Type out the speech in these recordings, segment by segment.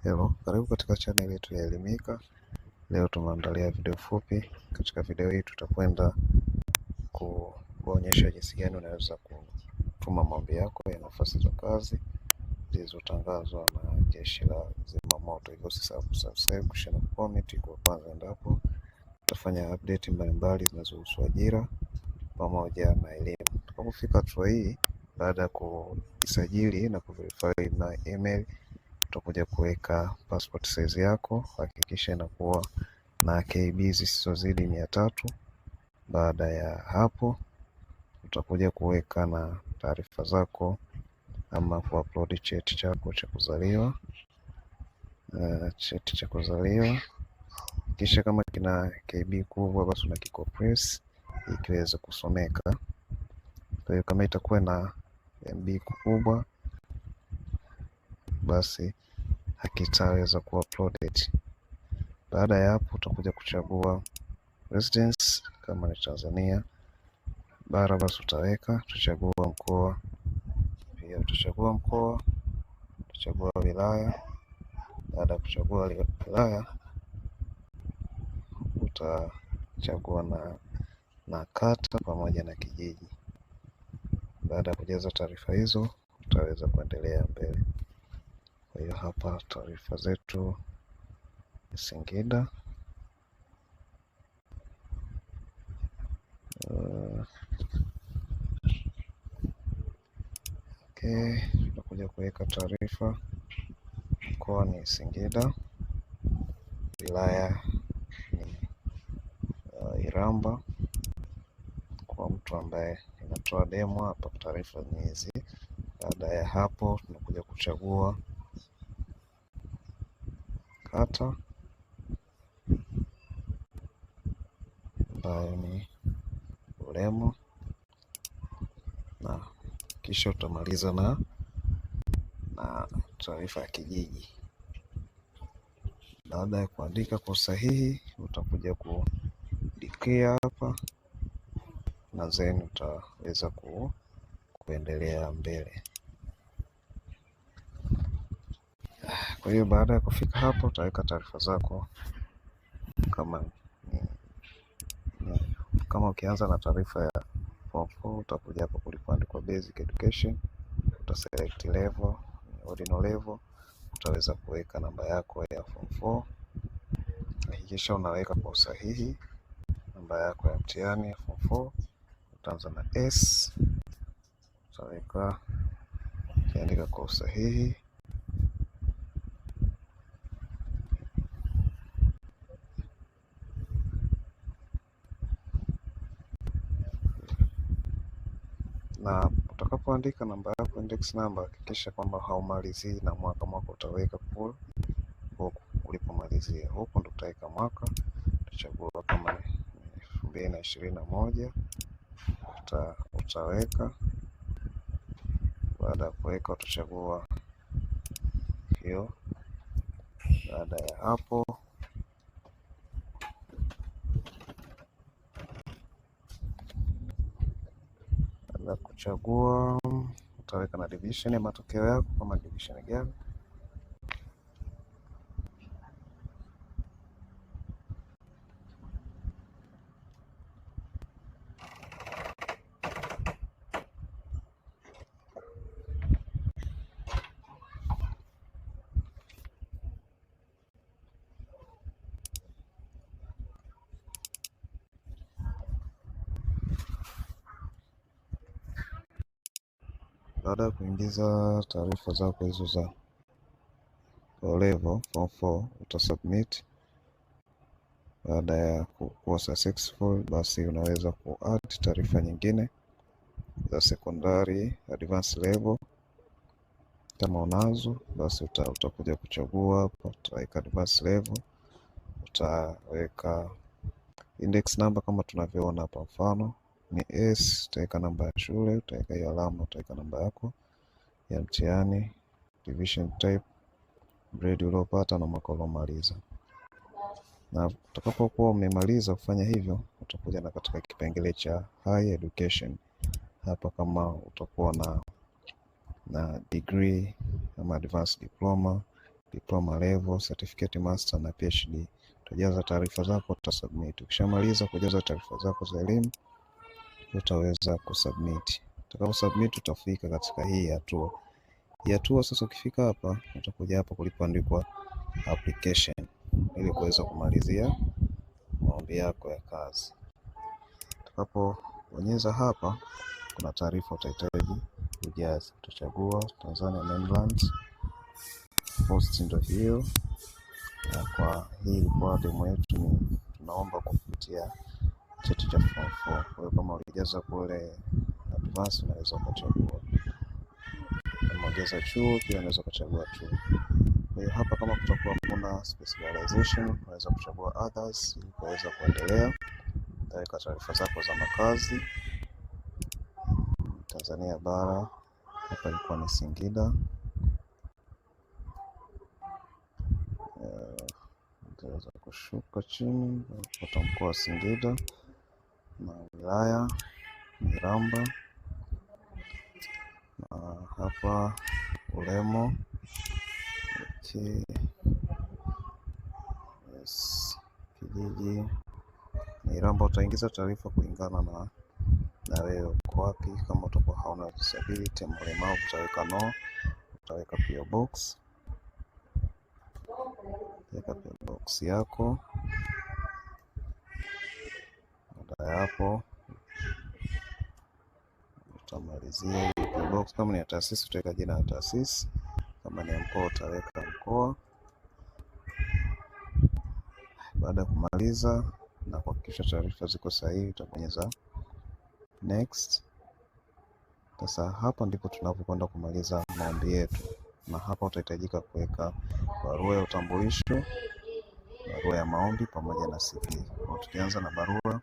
Hello, karibu katika channel yetu ya Elimika. Leo tumeandalia video fupi. Katika video hii tutakwenda kuonyesha jinsi gani unaweza kutuma maombi yako ya nafasi za kazi zilizotangazwa na Jeshi la Zimamoto. Hivyo usisahau kusubscribe, kushare na comment kwa kwanza, endapo tutafanya update mbalimbali zinazohusu ajira pamoja na elimu. Tukapofika hatua hii, baada ya kujisajili na kuverify na email, utakuja kuweka passport size yako. Hakikisha inakuwa na KB zisizozidi 300. Baada ya hapo, utakuja kuweka na taarifa zako ama kuupload cheti chako cha kuzaliwa, kisha kama kina KB kubwa, basi unakicompress ili kiweze kusomeka. Kwa hiyo kama itakuwa na MB kubwa, basi hakitaweza kuwa uploaded. Baada ya hapo, utakuja kuchagua residence. Kama ni Tanzania bara, basi tutachagua mkoa, pia utachagua mkoa, utachagua wilaya. Baada ya kuchagua wilaya, utachagua na kata pamoja na kijiji. Baada ya kujaza taarifa hizo, utaweza kuendelea mbele. Kwa hiyo hapa taarifa zetu ni Singida. Tunakuja kuweka taarifa. Mkoa ni Singida, wilaya ni Iramba. Kwa mtu ambaye inatoa demo hapa, taarifa ni hizi. Baada ya hapo, tunakuja kuchagua kata ambayo ni Ulemo, na kisha utamaliza na taarifa ya kijiji. Baada ya kuandika kwa usahihi, utakuja declare hapa na then utaweza kuendelea mbele. Kwa hiyo baada ya kufika hapo, utaweka taarifa zako. Kama ukianza na taarifa ya form 4, utakuja hapo kulipoandikwa basic education, utaselect level, ordinal level, utaweza kuweka namba yako ya form 4. Hakikisha unaweka kwa usahihi namba yako ya mtihani ya form 4. Utaanza na S, utaweka ukiandika kwa usahihi. Na utakapoandika namba yako index number, hakikisha kwamba haumalizii na mwaka. Mwaka utaweka huku ulipomalizia, huku ndo utaweka mwaka. Utachagua kama ni 2021, utaweka. Baada ya kuweka, utachagua hiyo. Baada ya hapo, baada kuchagua, utaweka na division ya matokeo yako, kama division gani. Baada ya kuingiza taarifa zako hizo za level form 4, utasubmit. Baada ya kuwa successful, basi unaweza kuadd taarifa nyingine za secondary advanced level. Kama unazo, basi utakuja kuchagua hapo, utaweka advanced level, utaweka index number kama tunavyoona hapa. Mfano ni S, utaweka namba ya shule, utaweka hiyo alama, utaweka namba yako ya mtihani, division type, grade uliopata na mwaka uliomaliza. Na utakapokuwa umemaliza kufanya hivyo, utakuja na katika kipengele cha high education. Hapa kama utakuwa na degree ama advanced diploma, diploma level, certificate master na PhD. Utajaza taarifa zako, utasubmit. Ukishamaliza kujaza taarifa zako za elimu, utaweza kusubmit. Utakaposubmit utafika katika hii hatua. Hii hatua sasa, ukifika hapa utakuja hapa kulipoandikwa application ili kuweza kumalizia maombi yako ya kazi. Utakapobonyeza hapa, kuna taarifa utahitaji kujaza. Utachagua Tanzania Mainland, post ndio hiyo. Na kwa hii ilikuwa demo yetu, tunaomba kupitia cheti cha form 4. Kwa hiyo kama ulijaza kule advance unaweza kuchagua, kama ulijaza chuo pia unaweza kuchagua chuo. Kwa hiyo hapa kama kutakuwa kuna specialization unaweza kuchagua others ili kuweza kuendelea. Utaweka taarifa zako za makazi Tanzania bara, hapa ilikuwa ni Singida. Utaweza kushuka chini kupata mkoa wa Singida na wilaya Miramba, na hapa Ulemo. Okay. Yes. Kijiji Miramba. Utaingiza taarifa kulingana na wewe uko wapi. Kama utakuwa hauna disability, mlemavu, utaweka no, utaweka PO box. Weka PO box yako. Baada ya hapo utamalizia PO box. Kama ni ya taasisi utaweka jina la taasisi, kama ni mkoa utaweka mkoa. Baada ya kumaliza na kuhakikisha taarifa ziko sahihi, utabonyeza next. Sasa hapa ndipo tunapokwenda kumaliza maombi yetu, na hapa utahitajika kuweka barua ya utambulisho, barua ya maombi pamoja na CV. Kwa tukianza na barua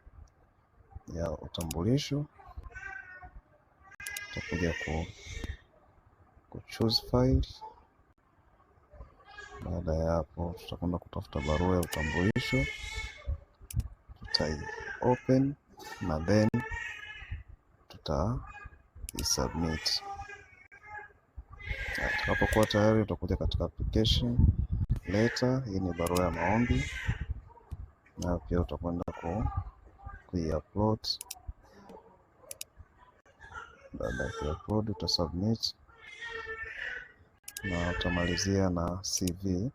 ya utambulisho, tutakuja ku choose file. Baada ya hapo tutakwenda kutafuta barua ya utambulisho, tutai open na then submit. Tutakapokuwa tayari utakuja katika application letter. Hii ni barua ya maombi, na pia utakwenda ku-upload. Baada ya ku-upload utasubmit na utamalizia na CV.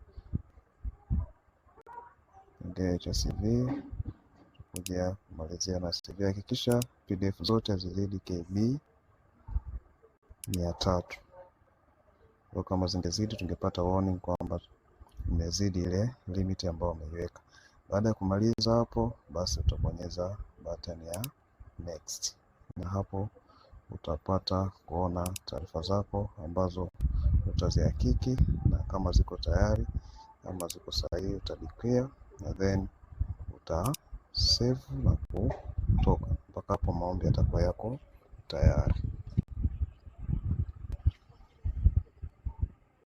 Kipengele cha CV utakuja kumalizia na CV. Hakikisha PDF zote hazizidi KB 300. Kwa kama zingezidi tungepata warning kwamba imezidi ile limit ambayo umeiweka. Baada ya kumaliza hapo, basi utabonyeza button ya next, na hapo utapata kuona taarifa zako ambazo utazihakiki, na kama ziko tayari ama ziko sahihi utadeclare, na then uta save na kutoka. Mpaka hapo maombi yatakuwa yako tayari.